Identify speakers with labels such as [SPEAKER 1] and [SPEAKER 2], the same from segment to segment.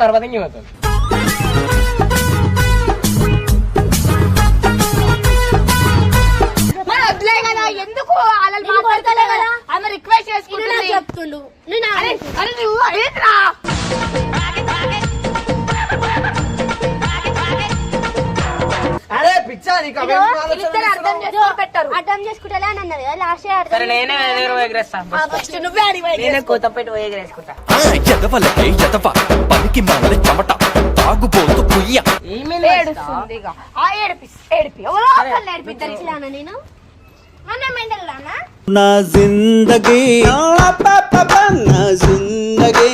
[SPEAKER 1] కర్వతంగి పోతుంది.
[SPEAKER 2] ఎందుకు మాట్లాడతలే కదా ఆమె రిక్వెస్ట్ చేసుకుంటున్నా చెప్తుండు.
[SPEAKER 1] అరే పిచ్చా నీకు
[SPEAKER 2] అర్థం చేసుకుంటా అని అన్నది లాస్ట్
[SPEAKER 1] నేనే కోతపెట్టి ఎగరేసుకుంటా.
[SPEAKER 3] పనికి మాల చెమట తాగుబోతు కుయ్య
[SPEAKER 2] ఏడుస్తుంది. నేను
[SPEAKER 4] నా జిందగీ నా జిందగీ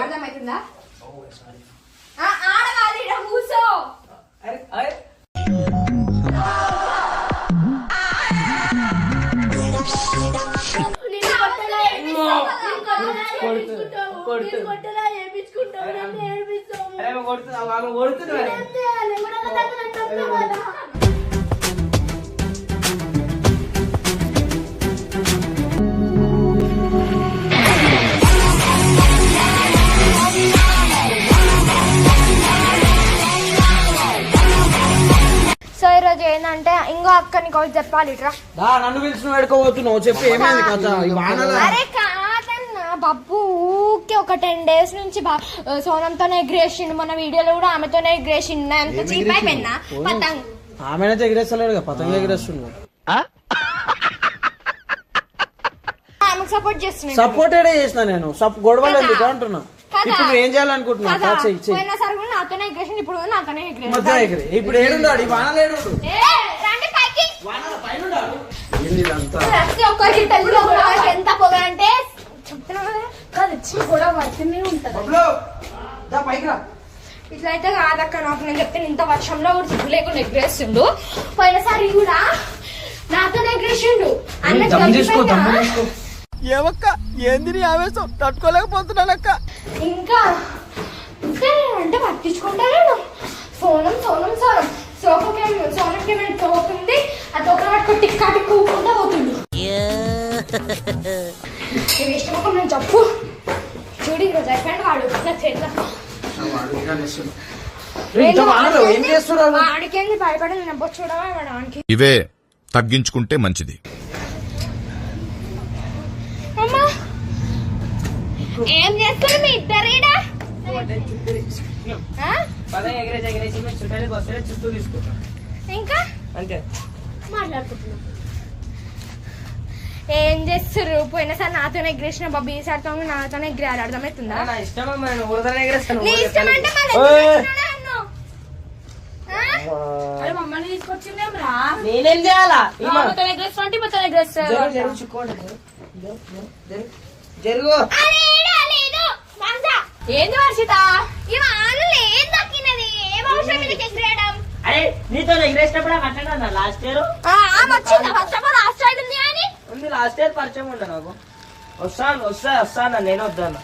[SPEAKER 2] అర్థమవుతుందా? ఆడవాలి కూర్చో.
[SPEAKER 5] సో ఈరోజు ఏంటంటే ఇంకో అక్క నీకు ఒకటి చెప్పాలి. ఇట్రా
[SPEAKER 1] నన్ను పిలిచిన వేడుకోబోతున్నావు చెప్పి ఏమైంది కథ?
[SPEAKER 5] అరే కాదన్నా బబ్బు ఊకే ఒక 10 days నుంచి సోనంతోనే ఎగ్రేసిండు. మన వీడియోలో కూడా ఆమెతోనే ఎగ్రేసిండు. అంత చీప్ అయిపోయినా పతంగ్
[SPEAKER 1] ఆమెనైతే ఎగిరేస్తలేడు, పతంగి ఎగిరేస్తున్నాడు.
[SPEAKER 5] ఆమెకు సపోర్ట్ చేస్తున్నాను.
[SPEAKER 1] సపోర్టెడ్ చేసిన నేను గొడవలు ఎందుకు అంటున్నా. ఇప్పుడు ఏం చేయాలనుకుంటున్నా?
[SPEAKER 5] నాతోనే ఎగ్రేషన్, ఇప్పుడు నాతోనే
[SPEAKER 1] ఇప్పుడు ఏడున్నాడు ఈ వానలు ఏడు
[SPEAKER 5] ఎంత పొగ అంటే చెప్తున్నా కూడా వర్షమే ఉంటది. ఇట్లయితే కాదక్క నాకు నేను చెప్తే ఇంత వర్షంలో కూడా సిగ్గు లేకుండా ఎగ్రేస్తుండు. పోయినసారి కూడా నాతోనే ఎగ్రేసిండు.
[SPEAKER 1] ఏమక్క ఏంది ఆవేశం తట్టుకోలేకపోతున్నానక్క.
[SPEAKER 5] ఇంకా అంటే పట్టించుకుంటాను. సోనం సోనంకి తోకుంది. ఆ తోకలు పట్టుకుని టిక్కా టిక్కుకుంటా పోతుంది. ఇష్టం నేను చెప్పు చూడు ఈరోజు అయిపోయాడు వాడు నా చేతిలో. ఆడికేంది భయపడి నేను చూడవా వాడానికి.
[SPEAKER 6] ఇవే తగ్గించుకుంటే మంచిది.
[SPEAKER 5] అమ్మా ఏం చేస్తారు మీ ఇద్దరేడా? ఇంకా
[SPEAKER 1] అంతే
[SPEAKER 5] మాట్లాడుకుంటున్నా. ఏం చేస్తారు? పోయినసారి నాతోనే ఎగ్రేసిన బాబు, ఈసారితో నాతోనే ఎగ్రేయాలి. అర్థమవుతుందా?
[SPEAKER 1] నా ఇష్టం ఎగరేస్తాను.
[SPEAKER 5] నీ ఇష్టం అంటే మమ్మల్ని తీసుకొచ్చిందేం రా.
[SPEAKER 1] నేనేం చేయాలా? జరుగు
[SPEAKER 5] ఏంది వర్షిత ఈ వాళ్ళు ఏం దక్కినది? ఏం అవసరం ఇది ఎగ్రేయడం?
[SPEAKER 1] అరే నీతో ఎగరేసినప్పుడు అట్లా లాస్ట్ ఇయర్
[SPEAKER 5] లాస్ట్ సైడ్ ఉంది అని
[SPEAKER 1] ఉంది. లాస్ట్ ఇయర్ పరిచయం ఉండ నాకు. వస్తాను నేను వద్దాను.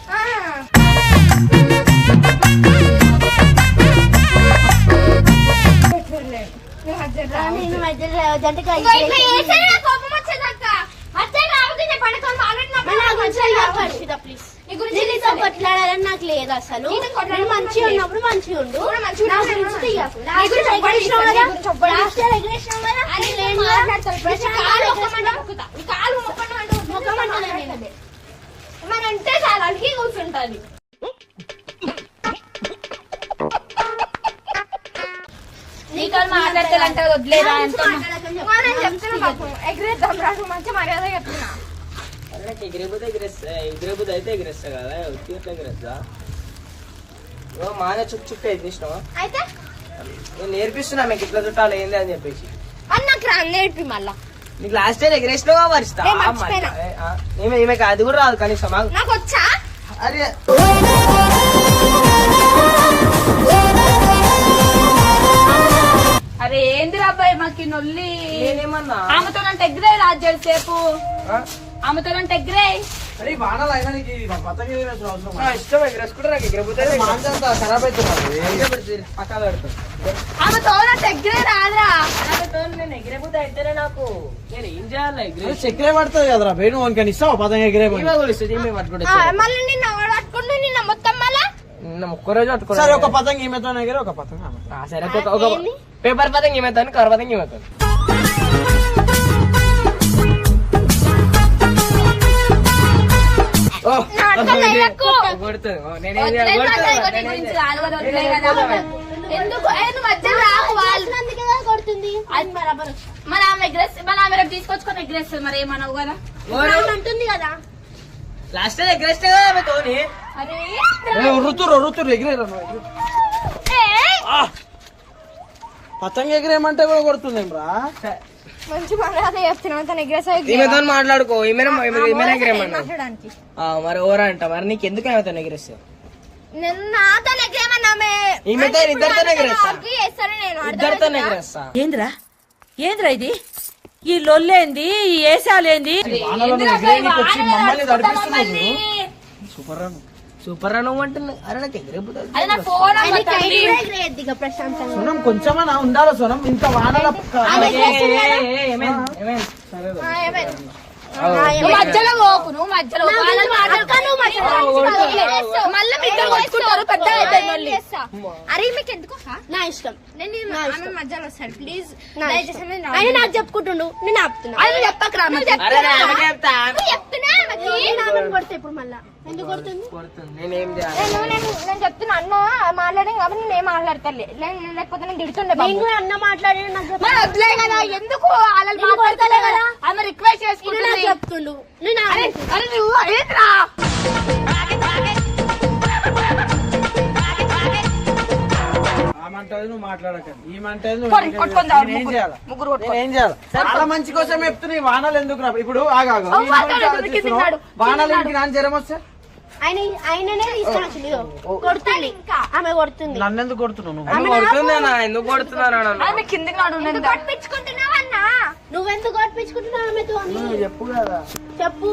[SPEAKER 2] కొట్లాడాలని నాకు లేదు అసలు. మంచిగా ఉన్నప్పుడు మంచిగా ఉండు.
[SPEAKER 5] అంటే చాలా అడిగి కూర్చుంటది. నీతో మాట్లాడతానంటే వదిలేదా? ఎగ్రేద్దాం రాదు. మంచి మర్యాద చెప్తున్నా.
[SPEAKER 1] ఎగిరేబుద్ది అయితే ఎగిరేస్తా కదా, ఎగిరేస్తా. మానే చుట్టూ ఎగిరేసినావా?
[SPEAKER 5] అయితే
[SPEAKER 1] నేను నేర్పిస్తున్నా మీకు ఇట్లా చుట్టాలు ఏంది అని చెప్పేసి.
[SPEAKER 5] అని నాకు నేర్పి మళ్ళా.
[SPEAKER 1] నీకు లాస్ట్ ఇయర్ ఎగిరేసినావా వరిస్తా? ఈమెకి అది కూడా రాదు కనీసం.
[SPEAKER 5] నాకు వచ్చా?
[SPEAKER 1] అరే
[SPEAKER 5] బాబాయ్ మాకి నొల్లి
[SPEAKER 1] నేనేమన్నా
[SPEAKER 5] ఆమెతో నన్ను ఎగ్రే రాజ్యాలు సేపు
[SPEAKER 1] ఆ?
[SPEAKER 5] ఆమెతో నన్ను ఎగ్రే
[SPEAKER 4] అరే వానలు అయినా నీకు ఇది పతంగ ఎగిరేసుడు అవసరం
[SPEAKER 1] ఆ, ఇష్టం ఎగరేసుకుంటే నాకు ఎగిరిపోతే
[SPEAKER 4] మాంసంతా ఖరాబ్ అవుతుంది.
[SPEAKER 1] పక్కా పెడతాను
[SPEAKER 5] ఆమెతో నన్ను ఎగ్రే రాదురా
[SPEAKER 1] నేను ఎగిరిపోతే అయితేనే నాకు నేను ఏం చేయాలి ఎగిరి
[SPEAKER 4] చక్కెర పడుతుంది కదరా బేను వానికి ఇస్తావు పతంగ ఎగిరే
[SPEAKER 1] ఈమె కొలుస్తుంది ఈమె పట్టుకుంటే
[SPEAKER 5] మళ్ళీ నిన్న పట్టుకుంటూ నిన్న మొత్తం మళ్ళా
[SPEAKER 1] ఒక్కరోజు పట్టుకో
[SPEAKER 4] సరే ఒక పతంగ ఈమెతో ఎగిరే ఒక పతంగ ఆమెతో.
[SPEAKER 1] సరే ఒక పేపర్ పతంగి ఏమవుతాను కవర్ పతంగి ఏమవుతాను కొడుతుంది నేనేం
[SPEAKER 5] ఎందుకు మధ్యలో రాకు వాళ్ళు
[SPEAKER 2] కొడుతుంది
[SPEAKER 5] మరి ఆమె ఎగ్రెస్ మరి ఆమె రేపు తీసుకొచ్చుకొని ఎగ్రెస్ మరి ఏమన్నావు కదా
[SPEAKER 2] అంటుంది కదా
[SPEAKER 1] లాస్ట్ టైం ఎగరేస్తే ఆమెతోని
[SPEAKER 5] అరే
[SPEAKER 4] రుతురు ఎగిరేరా పతంగ ఎగిరేయమంటే కూడా కొడుతుందేం రా.
[SPEAKER 5] మంచి మర్యాద చెప్తున్నాను తను ఎగ్రెస్
[SPEAKER 1] ఈమెతో మాట్లాడుకో ఈమెనే ఎగిరేమన్నా
[SPEAKER 5] మాట్లాడడానికి
[SPEAKER 1] మరి ఓరా అంట మరి నీకు ఎందుకు ఆమెతో ఎగిరేస్తావు
[SPEAKER 5] నాతో ఎగ్రేమన్నామే
[SPEAKER 1] ఈమెతో ఇద్దరితో ఎగిరేస్తా
[SPEAKER 5] చేస్తాను నేను
[SPEAKER 1] ఇద్దరితో ఎగిరేస్తా
[SPEAKER 7] ఏంద్రా ఇది ఈ లొల్లేంది ఈ ఏసాలేంది
[SPEAKER 4] వానలో ఎగిరేయనీకి వచ్చి మమ్మల్ని తడిపిస్తున్నావు నువ్వు.
[SPEAKER 1] సూపర్ రా నువ్వు అంటున్నా అరే నాకు ఎగిరిపోతుంది
[SPEAKER 5] అది నా ఫోన్
[SPEAKER 2] ప్రశాంతంగా
[SPEAKER 4] సొనం కొంచెమన్నా ఉండాలి సొనం ఇంత వానల
[SPEAKER 5] మధ్యలో పోకు నువ్వు మధ్యలో మళ్ళీ ఇద్దరు కొట్టుకుంటారు పెద్ద అరే మీకు ఎందుకు
[SPEAKER 2] నా ఇష్టం
[SPEAKER 5] ఆమె మధ్యలో వస్తాడు ప్లీజ్
[SPEAKER 2] ఆయన నాకు చెప్పుకుంటుండు నేను ఆపుతున్నా
[SPEAKER 5] అది చెప్పకరా
[SPEAKER 1] అరే ఆమెకే చెప్తా
[SPEAKER 2] కొడితే ఇప్పుడు మళ్ళా ఎందుకు కొడుతుంది
[SPEAKER 1] కొడుతుంది నేనేం చేయాలి
[SPEAKER 5] నేను చెప్తున్నా అన్న మాట్లాడాను కాబట్టి నేను మాట్లాడతాను లేకపోతే నేను తిడుతుండే
[SPEAKER 2] నేను కూడా అన్న మాట్లాడి నాకు
[SPEAKER 5] మరి వదిలే కదా ఎందుకు అలా మాట్లాడతలే కదా ఆమె రిక్వెస్ట్ చేసుకుంటుంది
[SPEAKER 2] చెప్తుండు నేను
[SPEAKER 5] అరే అరే నువ్వు ఏంట్రా
[SPEAKER 4] ఆమంటది నువ్వు మాట్లాడకండి ఈమంటది
[SPEAKER 5] కొట్టుకొని రావాలి,
[SPEAKER 4] నేనేం చేయాలి
[SPEAKER 5] ముగ్గురు కొట్టుకొని.
[SPEAKER 4] నేనేం చేయాలి చాలా మంచి కోసం చెప్తున్నా ఈ వానలు ఎందుకు రా ఇప్పుడు ఆగాగు
[SPEAKER 5] ఓ, వానలు ఎందుకు తిన్నాడు?
[SPEAKER 4] వానలు ఇంటికి నాన్న జ్వరం వస్తే
[SPEAKER 2] ఆయననే తీసుకొని వచ్చింది కొడుతుంది ఆమె కొడుతుంది
[SPEAKER 4] నన్నెందుకు కొడుతున్నావు నువ్వు
[SPEAKER 1] ఎందుకు కొడుతుందేనా ఎందుకు కొడుతున్నాను
[SPEAKER 5] ఆమె కిందకి నాడు కొట్టించుకుంటున్నావన్నా
[SPEAKER 2] నువ్వెందుకు కొట్టించుకుంటున్నావు ఆమెతో అని
[SPEAKER 4] నువ్వు చెప్పు కదా
[SPEAKER 2] చెప్పు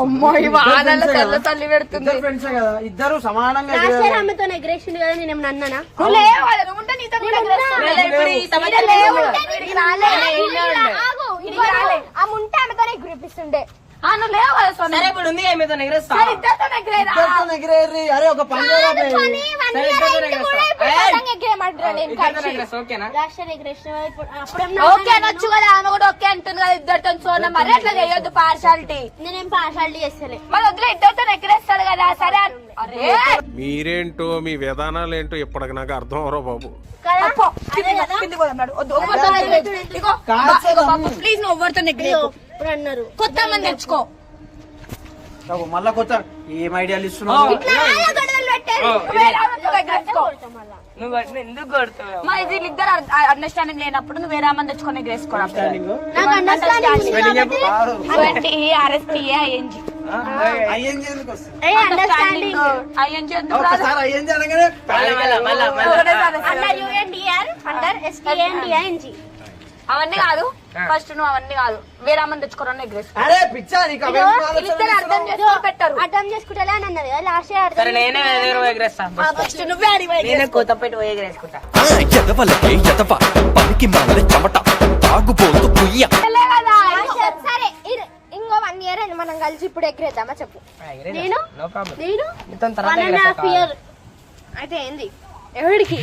[SPEAKER 5] అమ్మాయి వానల తెల్ల తల్లి పెడుతుంది
[SPEAKER 4] ఇద్దరు ఫ్రెండ్సే కదా ఇద్దరు సమానంగా
[SPEAKER 2] లాస్ట్
[SPEAKER 4] ఎగరాలి.
[SPEAKER 2] ఇయర్ ఆమెతో ఎగ్రేషన్ కదా నేను ఏమన్నా అన్నానా
[SPEAKER 5] నువ్వు లేవాలి నువ్వు ఉంటే నీతో కూడా ఎగరేస్తాను.
[SPEAKER 1] ఇప్పుడు ఈ సమస్య
[SPEAKER 5] ఈడ లేవుంటే
[SPEAKER 1] లేదు.
[SPEAKER 5] ఈడికి రాలే.
[SPEAKER 1] ఈడ ఉండే.
[SPEAKER 5] ఆగు, ఈడికి రాలే. ఆమె ఉంటే ఆమెతోనే ఎగిరిపిస్తుండే నువ్వు లేవాలి సోనా.
[SPEAKER 1] సరే ఇప్పుడు ఉంది ఏమైతే ఎగరేస్తా
[SPEAKER 5] సరే, ఇద్దరితోనే ఎగిరేరా.
[SPEAKER 4] ఇద్దరితో ఎగిరేర్రి. అరే ఒక పని చేయరా బే.
[SPEAKER 5] కానీ one
[SPEAKER 1] సరే,
[SPEAKER 5] year
[SPEAKER 1] ఇద్దరితోనే
[SPEAKER 5] అయింది కూడా
[SPEAKER 1] ఎగరేస్తా.
[SPEAKER 5] ఇప్పుడు
[SPEAKER 1] ఏయ్.
[SPEAKER 5] పతంగ ఎగిరేయమంటారా నేను
[SPEAKER 1] ఇద్దరితో
[SPEAKER 5] కలిసి?
[SPEAKER 1] ఎగరేస్తా, ఓకేనా
[SPEAKER 2] లాస్ట్ ఇయర్ ఎగ్రేషన్ అప్పుడేమన్నా
[SPEAKER 5] ఓకే అనొచ్చు కదా ఆమె కూడా ఓకే అంటుంది కదా ఇద్దరితో సోనా మరి అట్లా చేయొద్దు పార్షాలిటీ
[SPEAKER 2] నేనేం పార్షాలిటీ చేస్తలే
[SPEAKER 5] మరి వద్దులే ఇద్దరితో ఎగిరేస్తాడు కదా సరే అరే
[SPEAKER 8] మీరేంటో మీ విధానాలు ఏంటో ఇప్పటికి నాకు అర్థం అవరో బాబు.
[SPEAKER 2] కదా
[SPEAKER 5] పో,
[SPEAKER 2] అదే కదా
[SPEAKER 5] కిందికి పోదాం నాడు. వద్దు, ఎవరితో ఎగిరేయద్దు. ఇగో, ఇగో బాబు, ప్లీజ్ నువ్వు ఎవరితో ఎగిరేయకు.
[SPEAKER 2] ఇప్పుడు అన్నారు
[SPEAKER 5] కొత్త మంది తెచ్చుకో
[SPEAKER 4] అగో మళ్ళా కొత్త ఏం ఐడియాలు ఇస్తున్నావు
[SPEAKER 5] ఇట్లా ఆళ్ళ గొడవలు పెట్టేది. వేరే ఆమెతో ఎగిరేసుకో.
[SPEAKER 1] నువ్వు కొట్టిన ఎందుకు కొడుతున్నావు
[SPEAKER 5] మరి వీళ్ళిద్దరు అండర్స్టాండింగ్ లేనప్పుడు నువ్వు వేరే మంది తెచ్చుకొని ఎగిరేసుకోవడం
[SPEAKER 2] నాకు అండర్స్టాండింగ్
[SPEAKER 4] అయ్యేం ఎందుకు వస్తుంది
[SPEAKER 2] అండర్స్టాండింగ్
[SPEAKER 4] ఒకసారి అయ్యేం అనగానే
[SPEAKER 2] అండర్ యుఎన్డిఆర్ అండర్ ఎస్టీఎన్డిఐఎన్జి
[SPEAKER 5] అవన్నీ కాదు ఫస్ట్ నువ్వు అవన్నీ కాదు వేరే మంది తెచ్చుకోవడం ఎగిరేసుకో
[SPEAKER 4] అరే పిచ్చా నీకు అవేం
[SPEAKER 5] వీళ్ళిద్దరు అర్థం చేసుకొని పెట్టరు
[SPEAKER 2] అర్థం చేసుకుంటే అని అన్నది కదా లాస్ట్ ఇయర్
[SPEAKER 1] సరే నేనే ఎదురు ఎగరేస్తా
[SPEAKER 5] ఫస్ట్ నువ్వే అడిగి
[SPEAKER 1] నేనే కొత్త పెట్టి పోయి ఎగరేసుకుంటా
[SPEAKER 3] ఎదవలకే ఎదవ పనికి మాల చెమట తాగుబోతు కుయ్య
[SPEAKER 5] సరే ఇంకో 1 year అయింది మనం కలిసి ఇప్పుడు ఎగిరేద్దామా చెప్పు
[SPEAKER 2] నేను
[SPEAKER 1] నో ప్రాబ్లం
[SPEAKER 2] నేను
[SPEAKER 1] నీతో తర్వాత
[SPEAKER 2] 1.5 year అయితే ఏంది ఎవరికి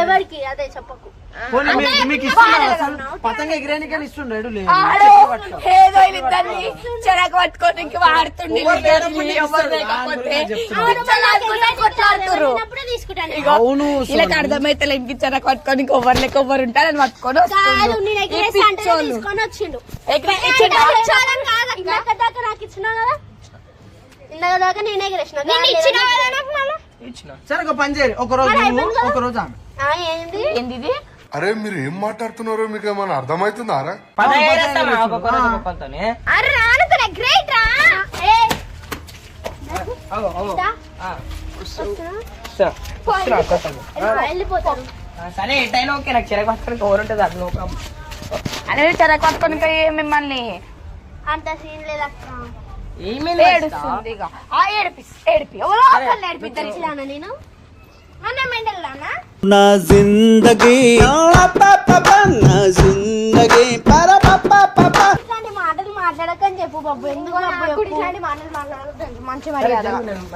[SPEAKER 2] ఎవరికి అదే చెప్పకు
[SPEAKER 4] పోనీ మీకు ఇస్తున్నా అసలు పతంగ ఎగిరేనికని ఇస్తుండడు లేదు
[SPEAKER 5] ఆడు ఏదో వీళ్ళిద్దరిని చెరకు పట్టుకొని ఇంక వాడుతుండే ఎవరు లేకపోతే కొట్లాడుతురు
[SPEAKER 2] అప్పుడే తీసుకుంటాను
[SPEAKER 4] అవును
[SPEAKER 5] వీళ్ళకి అర్థమైతే ఇంక చెరకు పట్టుకొని ఇంకొవ్వరు లేక ఎవ్వరు ఉంటారని పట్టుకొని
[SPEAKER 2] కాదు నేను ఎగ్రేస్ అంటే తీసుకొని వచ్చిండు ఇచ్చాలని కాదు ఇందాక దాకా నాకు ఇచ్చినా కదా ఇందాక దాకా నేను ఎగ్రేసిన ఇచ్చిన
[SPEAKER 1] ఇచ్చిన
[SPEAKER 4] సరే ఒక పని చేయాలి ఒక రోజు నువ్వు ఒక రోజు ఆమె
[SPEAKER 2] ఏంది
[SPEAKER 5] ఏంది ఇది
[SPEAKER 9] అరే మీరు ఏం మాట్లాడుతున్నారో మీకు ఏమైనా అర్థమవుతుందారా
[SPEAKER 1] పతంగ ఎగరేస్తామా ఒక్కొక్క రోజు ఒక్కొక్కరితోనే
[SPEAKER 5] అరే రానుకునే గ్రేట్ రా
[SPEAKER 1] అగో అగో
[SPEAKER 2] దా.
[SPEAKER 1] ఆ, వస్తున్నా, కొత్తగా.
[SPEAKER 2] వెళ్ళిపోతారు
[SPEAKER 1] సరే ఎటైనా ఓకే, నాకు చెరకు పట్టుకొని కవర్ ఉంటుంది అది నో ప్రాబ్లం.
[SPEAKER 5] అనే చెరకు పట్టుకొని మిమ్మల్ని
[SPEAKER 2] అంత సీన్ లేదక్క.
[SPEAKER 1] ఏమైంది
[SPEAKER 5] ఏడుస్తుంది ఇక. ఆ ఏడిపి ఎవరో ఒకళ్ళు ఏడిపిస్తారు.
[SPEAKER 2] తెలిసిలానా నేను అన్న మెండల్లానా
[SPEAKER 4] నా జిందగీ నా జిందగీ
[SPEAKER 2] ఇట్లాంటి మాటలు మాట్లాడకని చెప్పు బాబు. ఎందుకు బాబు ఇట్లాంటి మాటలు మాట్లాడదు మంచి మర్యాద.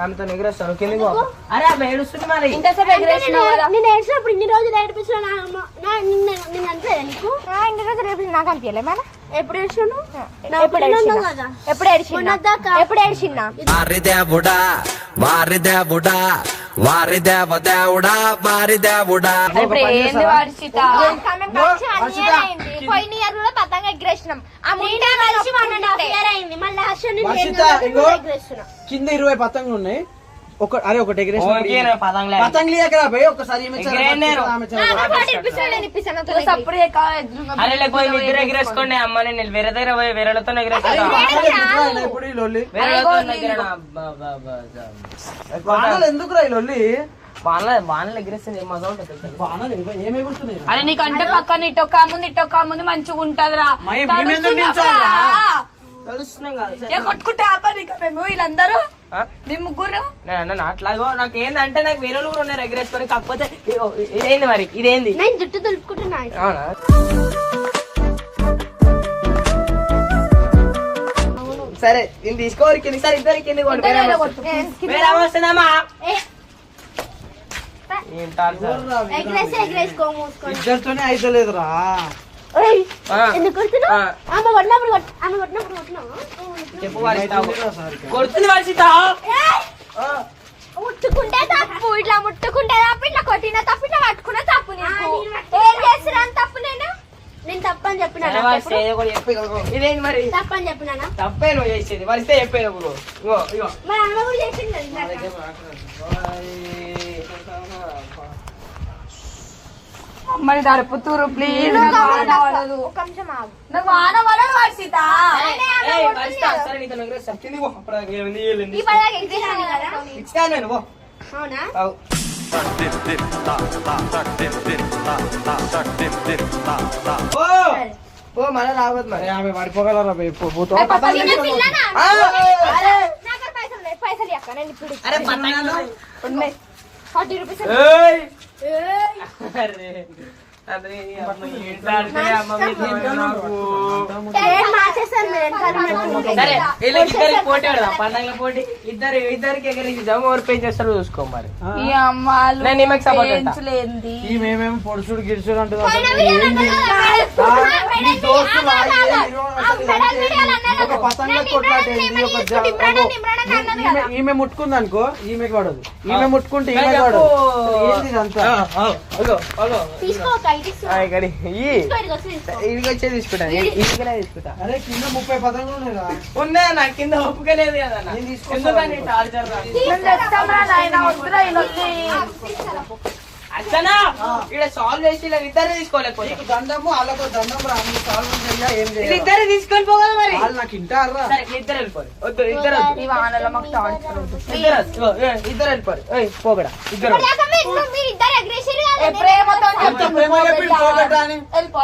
[SPEAKER 1] ఆమెతో ఎగురేస్తాను కిందకి పో. అరే ఆమె ఏడుస్తుంది మరి.
[SPEAKER 5] ఇంతసేపు ఎగరేసినావు కదా.
[SPEAKER 2] నేను ఏడ్చినప్పుడు ఇన్ని రోజులు ఏడిపించిన నిన్ను అనిపించదా నీకు?
[SPEAKER 5] ఇంటి రోజు రేపు నాకు అనిపించలే మేడం.
[SPEAKER 2] ఎప్పుడు ఏడ్చాను?
[SPEAKER 5] ఎప్పుడు ఏడ్చిన్నా
[SPEAKER 3] వారి దేవుడా వారి దేవుడా వారి దేవ దేవుడా వారి దేవుడా.
[SPEAKER 5] ఇప్పుడు ఏంది వర్షిత? పోయిన ఇయర్ కూడా పతంగ ఎగరేసినాం. ఆ ముందే కలిసి
[SPEAKER 2] అయింది మళ్ళీ
[SPEAKER 4] వర్షిత, ఇగో కింద 20 పతంగులు ఉన్నాయి. ఒకటి ఎగరేసిన పతంగులు ఎగరా పోయి ఒకసారి
[SPEAKER 1] అరే లేకపోతే ఇద్దరు ఎగరేసుకోండి అమ్మ. నేను వేరే దగ్గర పోయి వేరేతో ఎగరేస్తాను.
[SPEAKER 4] ఎందుకు రా లొల్లి?
[SPEAKER 1] వానలు ఎగరేస్తుంది మజా ఉంటుంది.
[SPEAKER 4] ఏమేగుతున్నాయి?
[SPEAKER 5] అరే నీకంటే పక్కన ఇటొక్క ముందు మంచిగా ఉంటదిరా.
[SPEAKER 1] కలుస్తున్నాం కాదు
[SPEAKER 5] కొట్టుకుంటే ఆపనిక మేము వీళ్ళందరూ మీ ముగ్గురు.
[SPEAKER 1] అట్లాగో నాకు ఏందంటే నాకు వేరే కూడా ఉన్నారు ఎగరేసుకొని. కాకపోతే ఇదేంది మరి ఇదేంది?
[SPEAKER 2] నేను జుట్టు దులుపుకుంటున్నా.
[SPEAKER 1] అవునా? సరే నేను తీసుకోవాలి కింది. సార్ ఇద్దరు కింది వస్తుందమ్మా.
[SPEAKER 2] ఎగరేసుకో మూసుకోండి.
[SPEAKER 4] ఇద్దరితోనే అయితలేదురా.
[SPEAKER 2] ఎందుకు కొడుతున్నావు? ఆమె కొట్టినప్పుడు కొట్టినావు.
[SPEAKER 1] చెప్పు కొడుతుంది వర్షిత.
[SPEAKER 5] ముట్టుకుంటే తప్పు, ఇట్లా ముట్టుకుంటే తప్పు, ఇట్లా కొట్టిన తప్పు, ఇట్లా పట్టుకున్న తప్పు. ఏం చేస్తున్నా తప్పు?
[SPEAKER 2] నేను తప్పని చెప్పినా.
[SPEAKER 1] ఇదేంటి మరి?
[SPEAKER 2] తప్పని చెప్పినా.
[SPEAKER 1] తప్పే నువ్వు చేసేది వరిస్తే చెప్పేది.
[SPEAKER 2] మా అమ్మ కూడా చేసింది.
[SPEAKER 5] అమ్మని దడుపుతురు ప్లీజ్. నాకు వాన పడదు వర్షిత.
[SPEAKER 2] అవునా?
[SPEAKER 1] మళ్ళీ రావద్దు మరి.
[SPEAKER 4] ఆమె పడిపోగలరా?
[SPEAKER 5] పైసలు అక్క నేను ఇప్పుడు
[SPEAKER 1] అరే
[SPEAKER 5] 40 రూపీస్.
[SPEAKER 1] సరే ఇద్దరికి పోటీ పెడదాం. పండగల పోటీ ఇద్దరికి ఎగరేసిద్దాం. ఎవరు పే చేస్తారో చూసుకో మరి. నేను ఈమెకి సపోర్ట్ ఉంటా.
[SPEAKER 4] ఈమెమేమో పొడుచుడు గిడుచుడు అంటుంది. ఒక పతంగ కొట్లాటేది. ఈమె ముట్టుకుంది అనుకో ఈమెకి పడదు. ఈమె ముట్టుకుంటే ఈమె పడదు. ఏంది ఇదంతా?
[SPEAKER 1] ఇదికి వచ్చే తీసుకుంటాను. ఇదికనే తీసుకుంటా.
[SPEAKER 4] అరే కింద 30 పతంగులు ఉన్నాయి.
[SPEAKER 1] ఉన్నా నా కింద ఒప్పుకోలేదు కదా. ఎందుకని టార్చర్? అట్లనా ఇక్కడ సాల్వ్ చేసి ఇద్దరే తీసుకోలేకపోతే
[SPEAKER 4] దండము వాళ్ళకు దండం రా. సాల్వ్ చెయ్యా ఏం చేయాలి?
[SPEAKER 1] ఇద్దరే తీసుకొని పోగలరు మరి.
[SPEAKER 4] వాళ్ళు నాకు ఇంటారా?
[SPEAKER 1] ఇద్దరు వెళ్ళిపోరు. వద్దు ఇద్దరు ఇద్దరు వెళ్ళిపోరు. పోగడా ఇద్దరు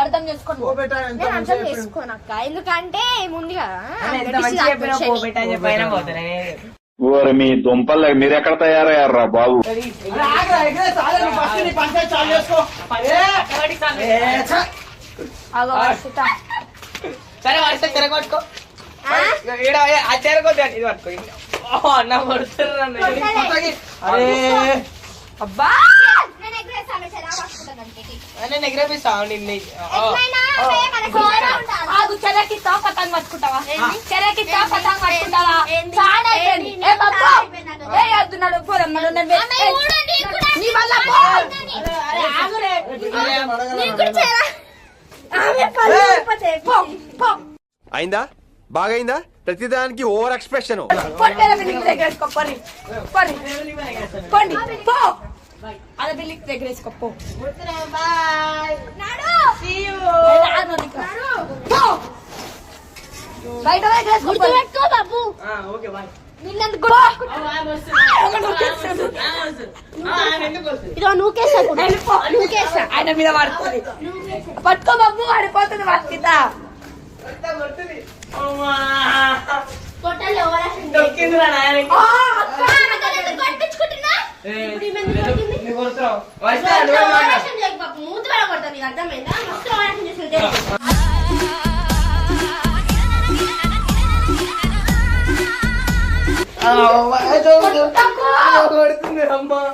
[SPEAKER 5] అర్థం చేసుకోనక్క. ఎందుకంటే ముందు
[SPEAKER 1] పోబెట్టా అని చెప్పైనా పోతానే.
[SPEAKER 10] ఓరి మీ దుంపలు మీరు ఎక్కడ తయారయ్యారా బాబు?
[SPEAKER 1] సరే వర్ష చెరగొట్టుకో. ఆ చెరగొద్దు ఇది పట్టుకో. అన్న పడుతున్నారు.
[SPEAKER 5] అబ్బా
[SPEAKER 1] నేను ఎగరేపిస్తావు నిన్ను.
[SPEAKER 5] చెరకిత్తా పతంగ పట్టుకుంటావా? చెరకిత్తా పతంగ పట్టుకుంటావా?
[SPEAKER 8] అయిందా? బాగైందా? ప్రతిదానికి ఓవర్ ఎక్స్ప్రెషన్.
[SPEAKER 5] అదే బిల్లికి దగ్గర వేసుకోపో. బయట
[SPEAKER 2] బాబు.
[SPEAKER 1] Okay bye.
[SPEAKER 5] నిన్నెందుకు కూడా
[SPEAKER 2] ఇదో నువ్వుకేసా నువ్వుకేసా
[SPEAKER 7] ఆయన మీద పడుతుంది పట్టుకో బాబు ఆడిపోతుంది వాటికిత
[SPEAKER 2] కొట్టాలి మూతి పడ కొడతా నీకు అర్థమైందా మస్తు ఓవరాక్షన్ చేస్తుంటే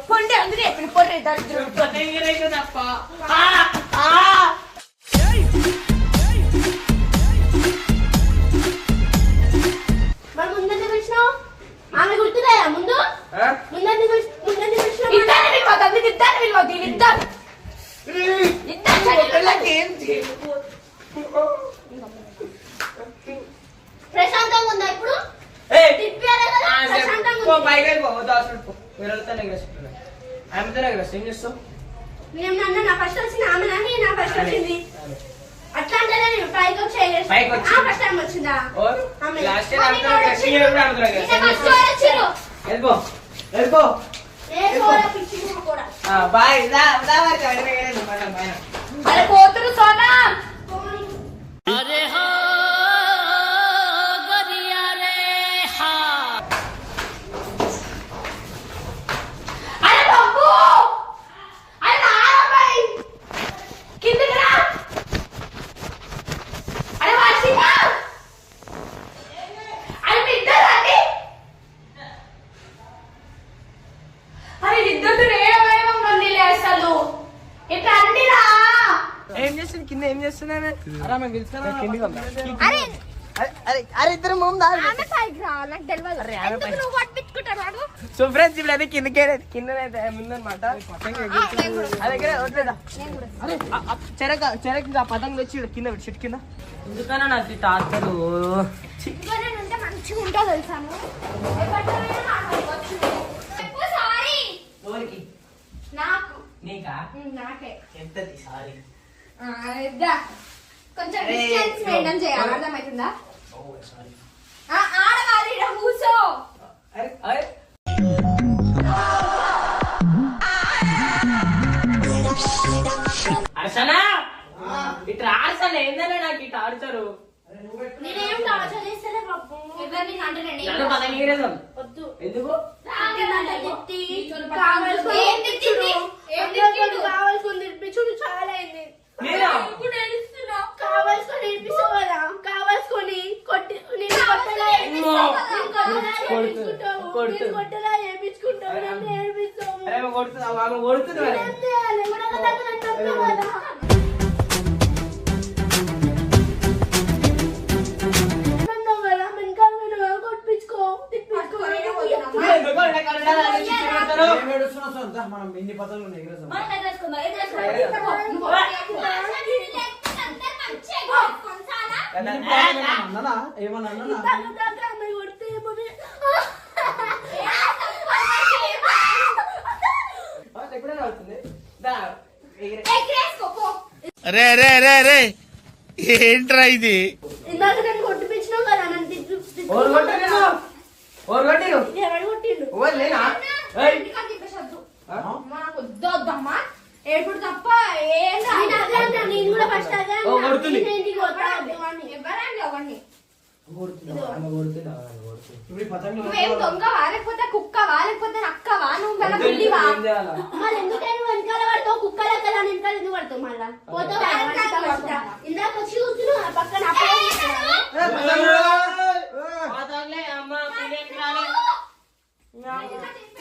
[SPEAKER 5] కొంటే అందుకే చెప్పిన పొట్టే దరిద్రం
[SPEAKER 2] మరి ముందంతా పిలిచినావు ఆమె గుర్తురాయా ముందు ముందంతా పిలిచినావు
[SPEAKER 5] ఇద్దరు వెళ్ళిపోతుంది అందుకే ఇద్దరు వెళ్ళిపోతుంది
[SPEAKER 2] ప్రశాంతంగా ఉందా ఇప్పుడు తిప్పారా కదా ప్రశాంతంగా నేను నా ఫస్ట్ వచ్చింది ఆమె నాని నా ఫస్ట్ వచ్చింది అట్లా అంటే నేను పైకి వచ్చి ఫస్ట్ టైం వచ్చిందా
[SPEAKER 5] అరే పోతురు సోనా
[SPEAKER 1] ఏం చేస్తుంది కింద ఏం చేస్తున్నాను
[SPEAKER 4] అరే ఇద్దరు ముందు
[SPEAKER 1] సో ఫ్రెండ్స్ ఇప్పుడు అయితే కిందకే కింద ముందనమాట చెరక పతంగా వచ్చి కింద చెట్టు కింద ఎందుకన్నా నాకు తాతరు
[SPEAKER 5] మంచిగా ఉంటా తెలుసాను నాకు
[SPEAKER 1] నీకా
[SPEAKER 5] నాకే
[SPEAKER 1] ఎంతది సారీ
[SPEAKER 5] కొంచెం డిస్టెన్స్ మెయింటైన్ చేయాలి అర్థమవుతుందా
[SPEAKER 1] సారీ
[SPEAKER 5] ఆడవాలి ఇక్కడ కూర్చో
[SPEAKER 1] అర్చనా ఇట్లా ఆడసాను ఏందన్నా నాకు ఇట్లా ఆడతారు
[SPEAKER 2] నేనేం టార్చర్ చేస్తలే బాబు
[SPEAKER 5] ఎవరిని అంటేనండి
[SPEAKER 1] నన్ను పతంగి ఎగరేసాం.
[SPEAKER 2] వద్దు
[SPEAKER 1] ఎందుకు
[SPEAKER 2] కావాల్సుకొని తినిపించుడు చాలా అయింది
[SPEAKER 1] నేనా?
[SPEAKER 2] కావాల్సుకొని తినిపిస్తావు కదా కావాల్సుకొని కొట్టి నేను కొట్టలా ఏపించుకుంటావు నన్ను ఏడిపిస్తావు
[SPEAKER 1] అరే ఆమె కొడుతుంది ఆమె కొడుతుంది మరి
[SPEAKER 2] ఏం చేయాలి కూడా కదా
[SPEAKER 4] మనం ఎన్ని పదాలు ఉన్నాయి అన్ననా ఏమన్నా అన్ననా
[SPEAKER 1] ఎప్పుడైనా అవుతుంది
[SPEAKER 3] రే రే రే రే ఏంట్రా ఇది
[SPEAKER 2] ఇందాక నేను కొట్టిపించినావు కదా నన్ను
[SPEAKER 1] ఓరు కొట్టిరు ఓరు కొట్టిరు
[SPEAKER 2] ఎవరు కొట్టిండు
[SPEAKER 1] ఓరు లేనా
[SPEAKER 5] వద్దమ్మా ఏడుపుడు తప్ప ఏం
[SPEAKER 2] నేను కూడా ఫస్ట్ అదే
[SPEAKER 1] ఓ కొడుతుంది
[SPEAKER 5] ఎవరండి అవన్నీ
[SPEAKER 4] ఇప్పుడు పతంగులు
[SPEAKER 5] నువ్వేం దొంగవా లేకపోతే కుక్కవా లేకపోతే నక్కవా నువ్వు గల పిల్లివా
[SPEAKER 2] మళ్ళీ ఎందుకని నువ్వు వెనకాల పడతావు కుక్కల ఎక్కడ వెనకాల ఎందుకు పడతావు మళ్ళా పోతావు ఇందాక వచ్చి కూర్చున్నావు ఆ పక్కన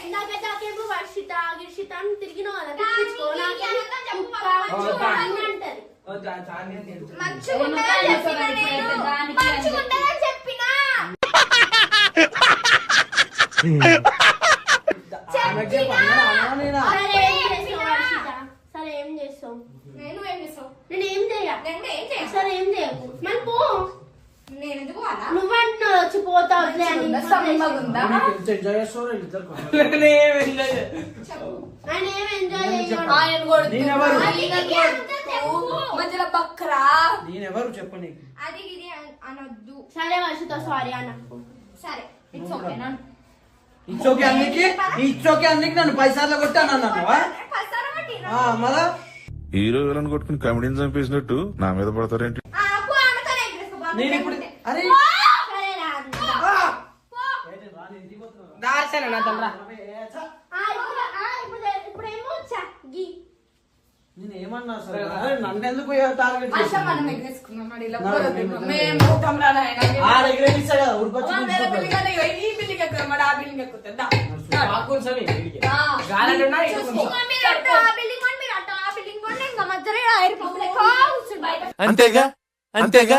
[SPEAKER 2] ఇందాక దాకేమో వర్షిత గిర్షిత అని తిరిగినావు కదా తిప్పించుకో నాకేమో కుక్క అంటది
[SPEAKER 5] మంచిగుంటదని చెప్పినా
[SPEAKER 2] సరే ఏం చేస్తావు
[SPEAKER 5] నేను ఏం చేస్తావు
[SPEAKER 2] నేను ఏం చేయ
[SPEAKER 5] నేను ఏం చేయ
[SPEAKER 2] సరే ఏం చేయకు మరి పో
[SPEAKER 5] నేను ఎందుకు అలా
[SPEAKER 2] నువ్వంటున్నావు వచ్చి పోతావు
[SPEAKER 5] సమ్మగుందా
[SPEAKER 4] ఎంజాయ్ చేస్తారు ఇద్దరు
[SPEAKER 2] ఆయన ఏం ఎంజాయ్ చేయడు
[SPEAKER 5] ఆయన కొడుతు
[SPEAKER 4] నేనెవరు?
[SPEAKER 5] మధ్యలో బక్రా
[SPEAKER 4] నేనెవరు చెప్పు నీకు
[SPEAKER 5] అది ఇది అనొద్దు
[SPEAKER 2] సరే వర్షితో సారీ అన్న
[SPEAKER 5] సరే ఇట్స్ ఓకే
[SPEAKER 4] ఇచ్చోకి అన్నికి నన్ను పైసార్లు కొట్టాను అన్నావా మళ్ళా
[SPEAKER 6] హీరో విలన్ కొట్టుకుని కమెడీని చంపేసినట్టు నా మీద పడతారేంటి?
[SPEAKER 4] నేను ఇప్పుడు అరే
[SPEAKER 1] దార్శన నా తమ్ముడా
[SPEAKER 4] నేను ఏమన్నా అసలు నన్ను ఎందుకు టార్గెట్
[SPEAKER 7] మనం ఎగరేసుకున్నాం అడిలో మేము పోతాం రా నాయనా
[SPEAKER 4] ఆ దగ్గర ఇస్తా కదా ఉరికొచ్చి
[SPEAKER 7] వేరే బిల్డింగ్ అంటే ఈ బిల్డింగ్ ఎక్కుతాం మరి ఆ బిల్డింగ్ ఎక్కుతుందా
[SPEAKER 3] అంతేగా అంతేగా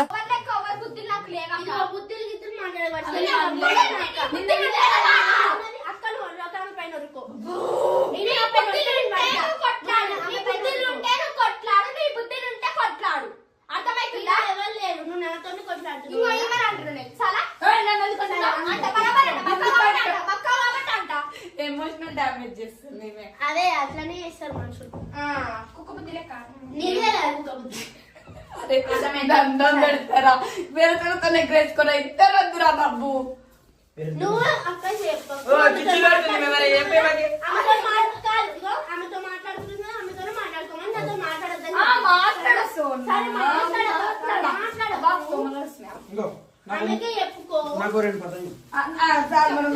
[SPEAKER 7] ఎమోషనల్ డామేజ్ చేస్తుంది
[SPEAKER 2] అదే అట్లనే చేస్తారు మనుషులు.
[SPEAKER 7] కుక్క బుద్ధి లెక్క
[SPEAKER 2] నీదే కదా కుక్క బుద్ధి.
[SPEAKER 7] అదే నిజమే దండం పెడతారా వేరే తనతో ఎగరేసుకున్నా ఇద్దరు వద్దురా బాబు
[SPEAKER 2] నువ్వు అక్క చెప్పు. ఆమెతో మాట్లాడుతున్నా ఆమెతోనే మాట్లాడుకోమని నాతో మాట్లాడద్దని
[SPEAKER 7] మాట్లాడచ్చు
[SPEAKER 4] ఇంకో
[SPEAKER 2] అందుకే చెప్పుకో.
[SPEAKER 4] నాకు 2 పతంగులు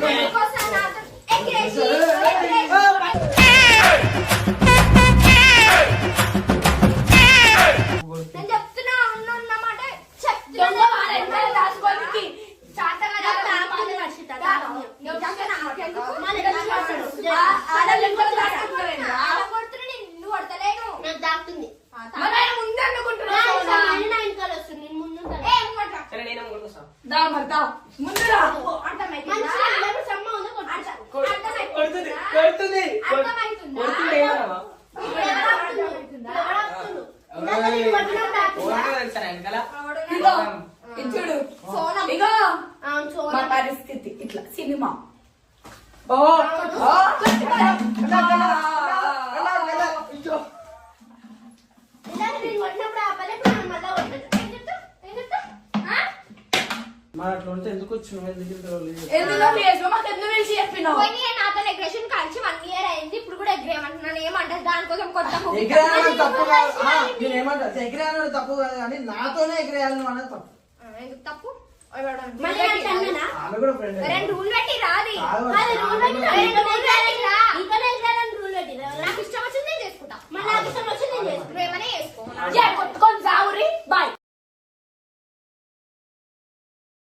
[SPEAKER 5] నేను చెప్తున్నా ఉన్నమాట
[SPEAKER 7] దాచుకోనికి
[SPEAKER 5] నువ్వు కొడతలేను
[SPEAKER 2] నాకు దాక్తుంది.
[SPEAKER 7] ముందు అనుకుంటున్నా
[SPEAKER 2] నా వెనకాల వస్తుంది నేను ముందు
[SPEAKER 7] ముందురా
[SPEAKER 2] మంచిగా అందరూ సమ్మ ఉంది
[SPEAKER 1] కొడుతుంది
[SPEAKER 7] చూడు ఇగో మా పరిస్థితి ఇట్లా సినిమా
[SPEAKER 4] మరి అట్లా ఉంటే ఎందుకు వచ్చి నువ్వు ఎందుకు
[SPEAKER 7] ఎందుకు మాకు ఎందుకు తెలిసి చెప్పినావు
[SPEAKER 5] నాతో ఎగ్రేషన్ కలిసి 1 year అయింది ఇప్పుడు కూడా ఎగ్రేమంటున్నాను ఏమంటారు దానికోసం కొత్త
[SPEAKER 4] ఎగిరేయాలని తప్పు కాదు. నేను ఏమంటా ఎగిరేయాలని తప్పు కాదు కానీ నాతోనే ఎగిరేయాలని అనేది తప్పు.
[SPEAKER 5] తప్పు
[SPEAKER 4] ఆమె కూడా ఫ్రెండ్
[SPEAKER 5] 2 రూల్ పెట్టి రాది నాకు ఇష్టం వచ్చింది నేను చేసుకుంటా
[SPEAKER 2] నాకు ఇష్టం వచ్చింది నేను చేసుకుంటా.
[SPEAKER 5] ఏమనే చేసుకో కొట్టుకొని సావురి బాయ్